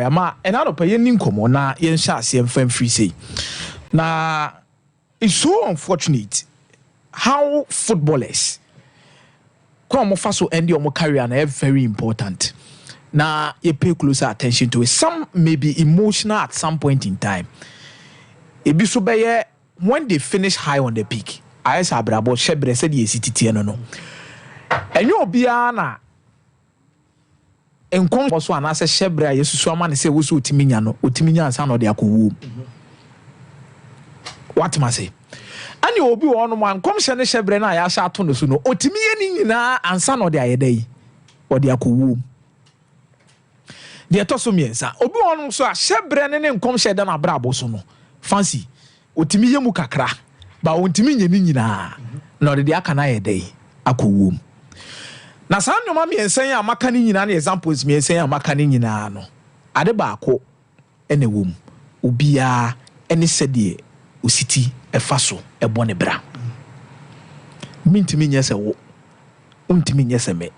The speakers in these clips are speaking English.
Ama enado pa yen ninkomo na yen sha asem fam free say. Na it's so unfortunate how footballers come so end your career and very important. Now you pay closer attention to it. Some may be emotional at some point in time. It be so by when they finish high on the peak. I said Brabo Shebre said yes city no. And you be ana en kon so ana se Shebre yesusu ama ne se wo so otiminya no otiminya ansa no de akowu. What must say? Ani obi wo no man kom hye ne Shebre na ya sha ato no so no otimiye ni nyina ansa no de ayedai o de akowu. De to so miensa obi wo no so a Shebre ne kom hye da na brabo so no fancy otimiye mu kakra ba ontimiye ni nyina na de aka na ayedai akowu. Na sa nnoma miensan ya maka ni nyina na examples miensan ya maka ni nyina no ade ba ako ene wom obia ene sede ositi efa so ebo ne bra mintimi nyese wo untimi nyese me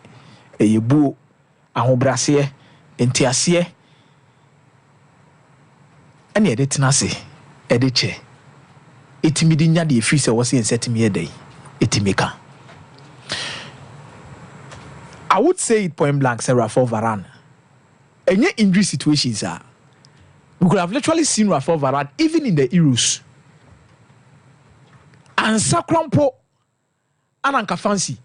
eyebu ahobrase entiase ene ede tenase ede che etimi di nya de efiri se wo se ensetimi edai etimi ka. I would say it point blank, say Raphael Varane. Any injury situations are. We could have literally seen Raphael Varane even in the Euros. And Sakrampo Ananka fancy.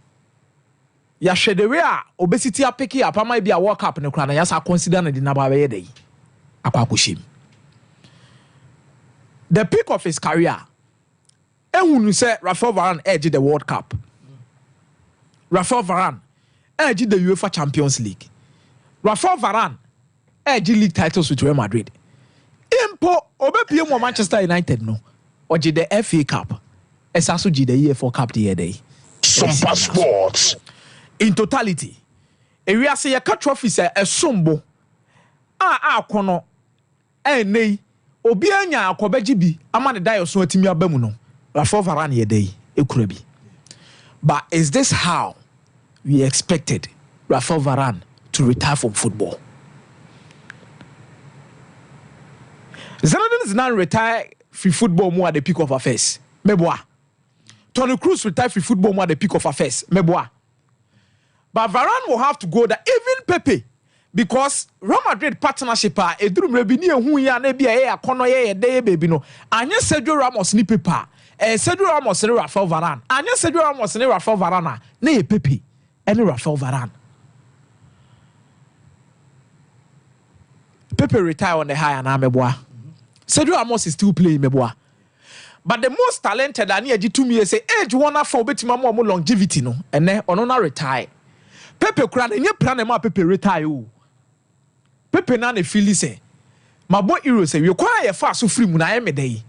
Ya shedewea obesity apeki apama bi a World Cup ne kra na ya sa consider na di na ba be dey. Akwakoshim. The peak of his career. Ehunu say Raphael Varane edge the World Cup. Raphael Varane edge the UEFA Champions League. Raphael Varane edge league titles with Real Madrid. Impo obepie mo Manchester United no. Oje the FA Cup. Esaso ji the EFL Cup the year day. Some passports. In totality, ewiase ye ka trophies esombo. Akono. Nei obi anya akobeji bi ama ne dayo so atimi abamu no. Raphael Varane ye day ekura bi. But is this how we expected Raphael Varane to retire from football? Zinedine Zidane retire free football more at the peak of affairs. Meboa. Toni Kroos retire free football more at the peak of affairs. Meboa. But Varane will have to go there. Even Pepe, because Real Madrid partnership edrum rebini ehu ya na bia ye akono ye de baby no. Anya Sergio Ramos ni Pepe. Sergio Ramos ni Raphael Varane. Anya Sergio Ramos ni Raphael Varane na ye Pepe. Any Raphael Varane. Pepe retire on the high and Ameboa. Sergio Ramos is still playing Meboa. But the most talented and near 2 years say age one for betima more longevity no and then on retire. Pepe kran and your plan ma Pepe retire. Pepe na ne feel say my boy hero say you kwaya fast so free mu na me day.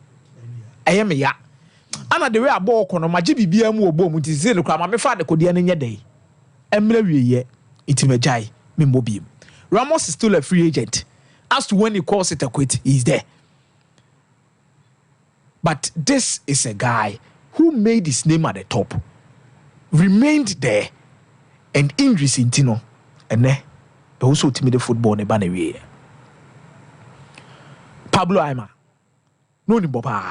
Ayem ya. Ana the way a ball kono ma bibia mu obo mu ti say no kwa ma me fa de kodie ne nye day. Emre wieye itimejai me mobim. Ramos is still a free agent. As to when he calls it a quit, he's there. But this is a guy who made his name at the top, remained there, and injuries in Tino, and also timid football in Bannery. Pablo Aimar, no ni Boba.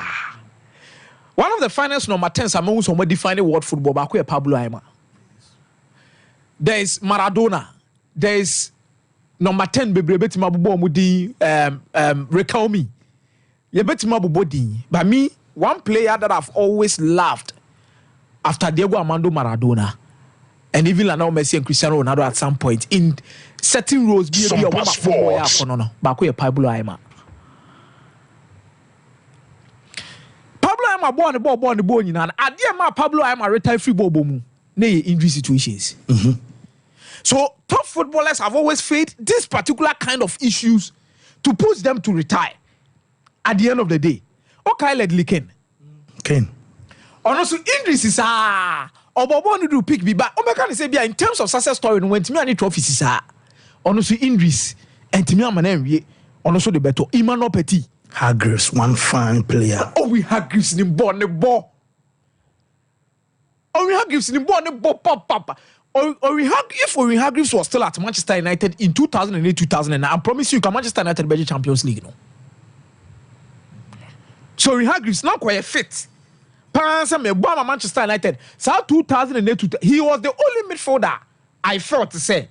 One of the finest number 10s among some defining world football, but Pablo Aimar. There is Maradona. There is number 10 Bebre Betima Bubo Mudi recall me. You Betima Bubodi. But me, one player that I've always loved after Diego Armando Maradona and even Lionel Messi and Cristiano Ronaldo at some point in certain roles be a Pablo Aimar. Pablo Aimar born the ball and Adia Pablo Aimar retire free ball bomu. Nay injury situations. So top footballers have always faced this particular kind of issues to push them to retire at the end of the day. Okay, let Ken. Also injuries is Obobo do pick be back. Omeka say in terms of success story when to me any trophies is also injuries and to me am also the better Emmanuel Petit. Hargreaves, one fine player. Oh, we Hargreaves in born the ball. Oh, we Hargreaves in born the ball pop. if Oriha Greaves was still at Manchester United in 2008-2009, I promise you, Manchester United be Champions League, no. So Oriha Greaves now quite fit. Parents me bomb Manchester United. So 2008, he was the only midfielder I felt to say.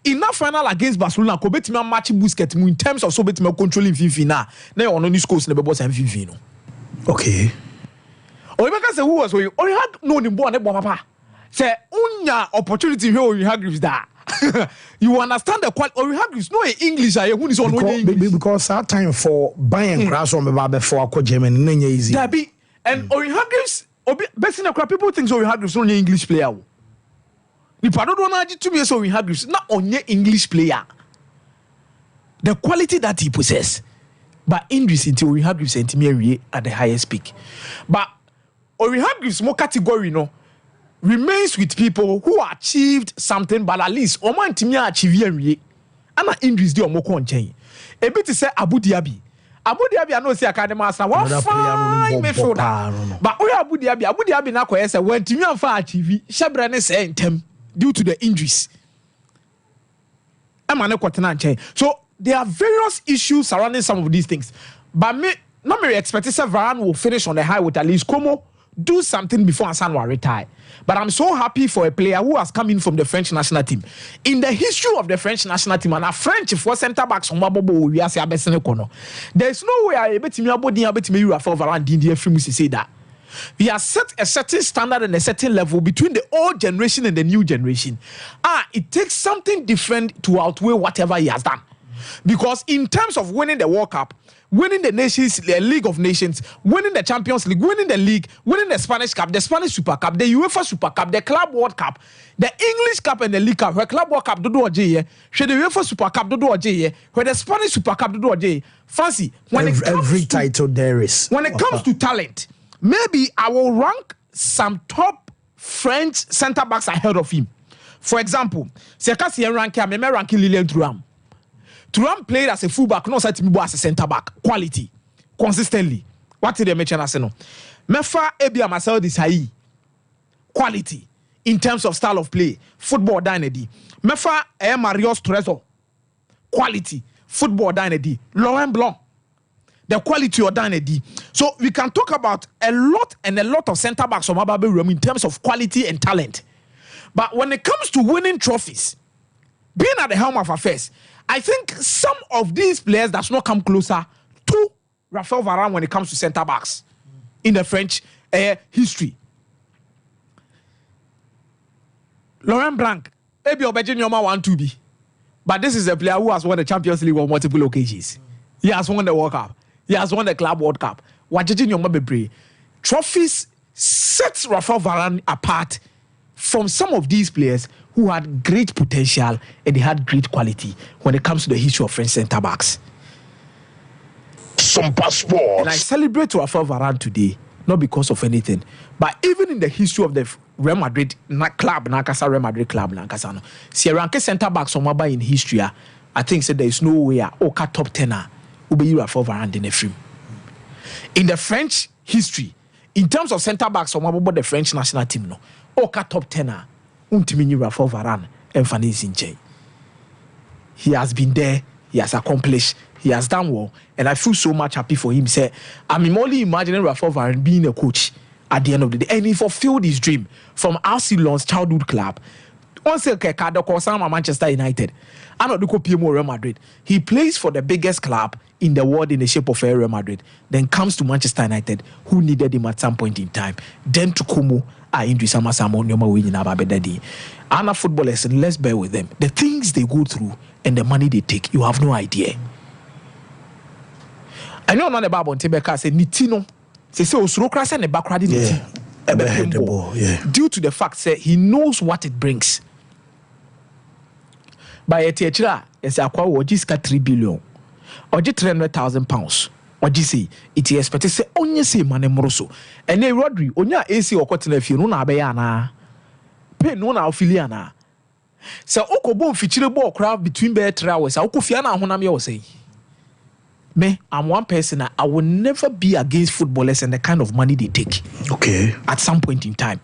In that final against Barcelona, ko betimi match Busquets in terms of so betimi controlling FIFA na. Na on only scores na be boss FIFA no. Okay. Oyibeka say who was we? Oriha no ni bo na bo papa. Say unya opportunity here Oriha Greaves da. You understand the quality Oriha Greaves no English I who is on English. Because that time for buying grass on me before I Germany no easy. That be and Oriha Greaves best in the crowd people think Oriha Greaves no English player. If I don't want to be so Oriha Greaves not only English player. The quality that he possesses. But injuries into Oriha Greaves and Timmy at the highest peak. But Oriha Greaves more category no remains with people who achieved something but at least Oman Timmy achieve and injuries do more contain. A bit to say Abu Dhabi. Abu Dhabi I know say academy master one fine midfielder. But Abu Dhabi na ko say when Timmy and fa achieve Shebrane say intem due to the injuries. So there are various issues surrounding some of these things. But me not me expect say Varane will finish on the high with at least Como do something before Hassan will retire. But I'm so happy for a player who has come in from the French national team. In the history of the French national team, and a French for centre backs on Mabobo, we are saying there's no way I bet me about the Raphael Varane didn't say that. We have set a certain standard and a certain level between the old generation and the new generation. It takes something different to outweigh whatever he has done. Because in terms of winning the World Cup, winning the League of Nations, winning the Champions League, winning the league, winning the Spanish Cup, the Spanish Super Cup, the UEFA Super Cup, the Club World Cup, the English Cup and the League Cup, where Club World Cup do oje, where the UEFA Super Cup do oje, where the Spanish Super Cup do oje. Fancy when every title there is. When it comes to talent, maybe I will rank some top French centre backs ahead of him. For example, Sekasi rank here, me ranking Lilian Thuram. Thuram played as a fullback, no such as a centre back. Quality, consistently. What did they mention as no? Mefa Ebia Marcel Desailly. Quality in terms of style of play, football dynasty. Mefa Marius Trezor. Quality, football dynasty. Laurent Blanc. The quality of dynasty. So we can talk about a lot of centre backs from Ababe Rome in terms of quality and talent. But when it comes to winning trophies, being at the helm of affairs, I think some of these players does not come closer to Raphael Varane when it comes to centre backs in the French history. Laurent Blanc, maybe Obejinioma 1-2B, but this is a player who has won the Champions League on multiple occasions. He has won the World Cup. He has won the Club World Cup. Wajijinioma Bebre. Trophies sets Raphael Varane apart from some of these players who had great potential and they had great quality when it comes to the history of French centre backs. Some passports. And I celebrate Raphael Varane today, not because of anything, but even in the history of the Real Madrid club, Nakasa Real Madrid club, Nakasa no. Sierranke centre backs on Maba in history, I think there is no way Oka top 10er will be Raphael Varane in a film. In the French history, in terms of centre backs on Maba the French national team, no, Oka top 10er. Raphael Varane and Fanny Sinche. He has been there, he has accomplished, he has done well, and I feel so much happy for him. Say, I'm only imagining Raphael Varane being a coach at the end of the day, and he fulfilled his dream from Arsenal's childhood club. Once Manchester United, and not the Real Madrid. He plays for the biggest club in the world in the shape of Real Madrid, then comes to Manchester United, who needed him at some point in time. Then to Como. Anna footballers, let's bear with them. The things they go through and the money they take, you have no idea. I know not about Tebeka said Nitino. Say Osrokras and the background due to the fact that he knows what it brings. By a teacher, it's a quite 3 billion or just £300,000. What you say? It is expected to say only say money moroso. And then Rodri, onya AC or cotton if you know na bayana. Pay no na affiliana. So Okobo feature ball crowd between bear 3 hours. Okofiana honami or say. Me, I'm one person. I will never be against footballers and the kind of money they take. Okay. At some point in time.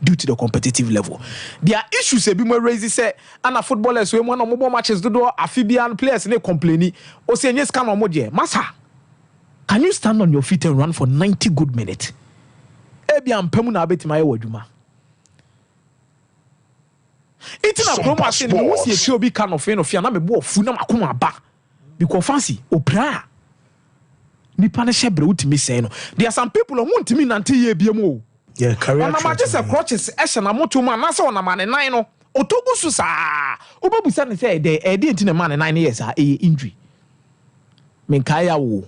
due to the competitive level. There are issues a bit more raised say and footballers we want more matches do amphibian players they complaining or say yes can on massa. Can you stand on your feet and run for 90 good minutes? Ebi ampemu na abeti my waduma. It's na promo say me wo see obi kan of na me bo fu na makoma ba. Because fancy opra. Nipa na shebre utimi say no. There are some people who ntimi nante ye biemu. Yeah, career. On a just a crutches esha na moto man na say on man 9 no. Otogu su sa. Obabusa ne say dey e dey nti man 9 years injury. Menkaya wo.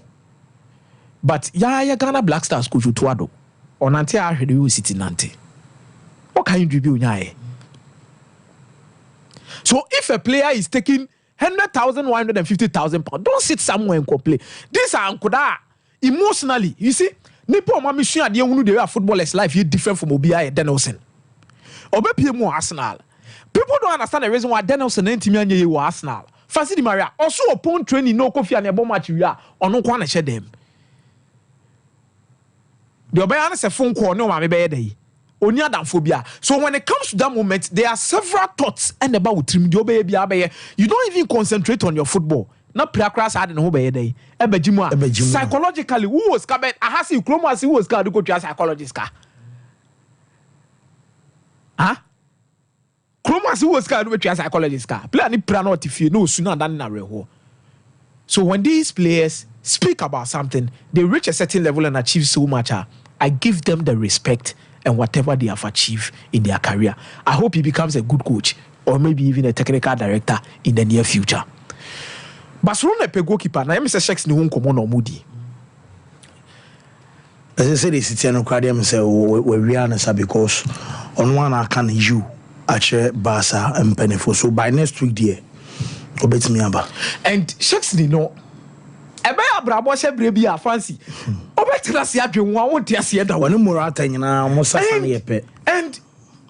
But ya Ghana Black Stars coach Tuado. On anti ahwede you city nante. What can you do unyae? So if a player is taking 100,000, 150,000 pounds, don't sit somewhere and complain. These are ankoda emotionally. You see, nipo ma mission ade hunu dey footballers life is different from Obi Danielson. Obe PM Arsenal. People don't understand the reason why Danielson ntimi anye ye Arsenal. Fancy Di Maria also upon training no Kofi and ebo match we are ono kwa na hye dem. The Obayana say phone call no ma me be dey. Oni adamphobia. So when it comes to that moment, there are several thoughts and about trim the obey be. You don't even concentrate on your football. Not pre-crash had no obey day. Psychologically, who was cabin? I have seen Chromas who was got to go to a psychologist car. Huh? Chromas who was got to go to a psychologist car. Play any planot if you know sooner than in a real. So when these players speak about something, they reach a certain level and achieve so much. I give them the respect and whatever they have achieved in their career. I hope he becomes a good coach or maybe even a technical director in the near future. Barcelona pe goalkeeper na Mr. Szczęsny won komo no mudi. As I said, it's Tiano Cradium say we are because on one I can you actually Barca and Penefo. So by next week there, obet me aba. And Szczęsny no ebe abrabo se brebi a fancy. Obetra se adwen wa won tia se da woni morata nyina mo safa ne yepe. And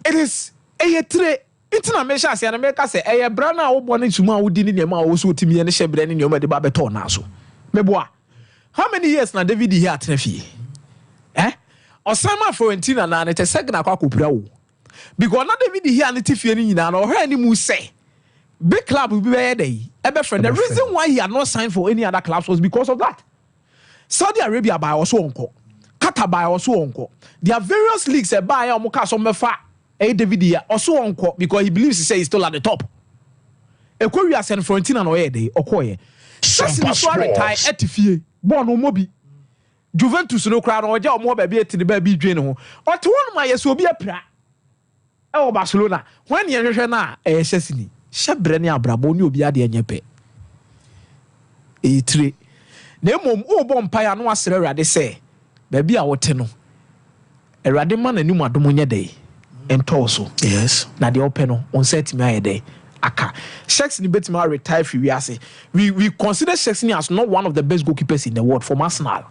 it is a tre Intina mesha se na meka se eye bra na wo bone tuma wo di ni nema wo so timi ne hyebre ne nema de ba beto na so meboa. How many years na David here at Nefi? Osama Florentina na ne te segna kwa kopura wo. Because na David here ne tifie ni nyina na o hwa ni mu say big club will be there dey. Ebe friend, the reason why he had not signed for any other clubs was because of that. Saudi Arabia buy also onko. Qatar buy also onko. There are various leagues that buy omuka so mefa David here also onko because he believes he's still at the top. Ekoria San Florentina no ye dey okoye. Szczęsny so retire etifie. Born no mobi. Juventus no kra no oja omo ba bi etini ba bi dwen ho. Ote won ma yeso obi apra. E Barcelona. When ye hwehwe na Szczęsny shebre ne abrabo ne obi ade enyepe. Etire. Na emom obo mpaya no asere Awurade se ba bi a wote no. Awurade ma na nimu adom nye dey. Entoso. Yes. Na de open no on set me ayede aka. Szczęsny betima retire free we say. We consider Szczęsny as not one of the best goalkeepers in the world from Arsenal.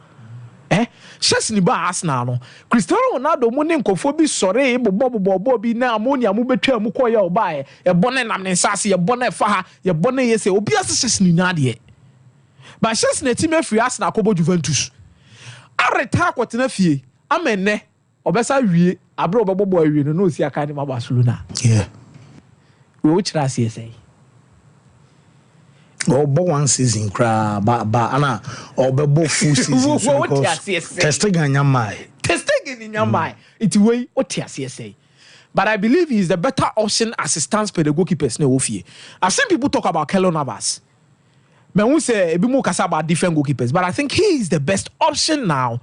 Szczęsny ba Arsenal no. Cristiano Ronaldo mo ne nkofo bi sore bobo bi na ammonia mo betwa mu koye obae. E bone nam ne nsase, e bone fa ha, e bone yese obi ase Szczęsny na de. Ba Szczęsny team free Arsenal kobo Juventus. A retire kwotena fie. Amenne obesa wie abro bobo awie no no si aka ni Barcelona. Yeah. We which last year say Obo one season cra ba ana obebo full season so testing nyamai it way otiase say. But I believe he is the better option as it stands for the goalkeepers na ofie. I've seen people talk about Keylor Navas. Me who say ebi mo kasa about different goalkeepers, but I think he is the best option now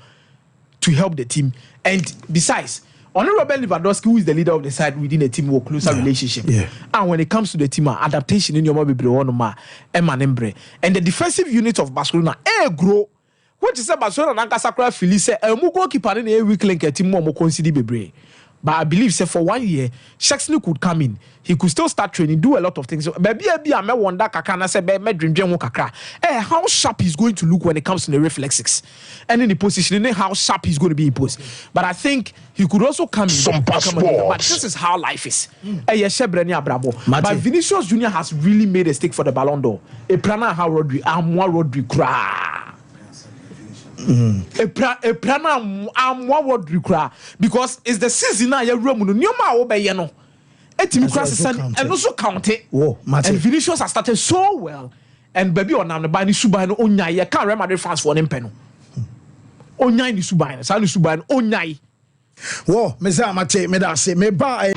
to help the team. And besides, only Robert Lewandowski, who is the leader of the side within a team, will closer relationship. Yeah. And when it comes to the team, adaptation in your mobile, and the defensive unit of Barcelona, grow. What is Barcelona and Casacra Felice, a mugo keeper in a weak link a team more consider bebre. But I believe say for 1 year, Szczęsny could come in. He could still start training, do a lot of things. Maybe I may wonder kakana say be dream kakra. How sharp he's going to look when it comes to the reflexes. And in the positioning, how sharp he's going to be imposed. But I think he could also come in. But this is how life is. But Vinicius Jr. has really made a stake for the Ballon d'Or. A planner how Rodri, more Rodri cry. Epra na amwa word kura because it's the season na ya wura mu no nyoma wo be ye no. Etimi kura sesan and also count it. And Vinicius has started so well. And baby onam ne ba ni suban no onya ye kan Real Madrid fans for ne mpe no. Onya ni suban, sa ni suban onya. Wo, me za mate me da se me ba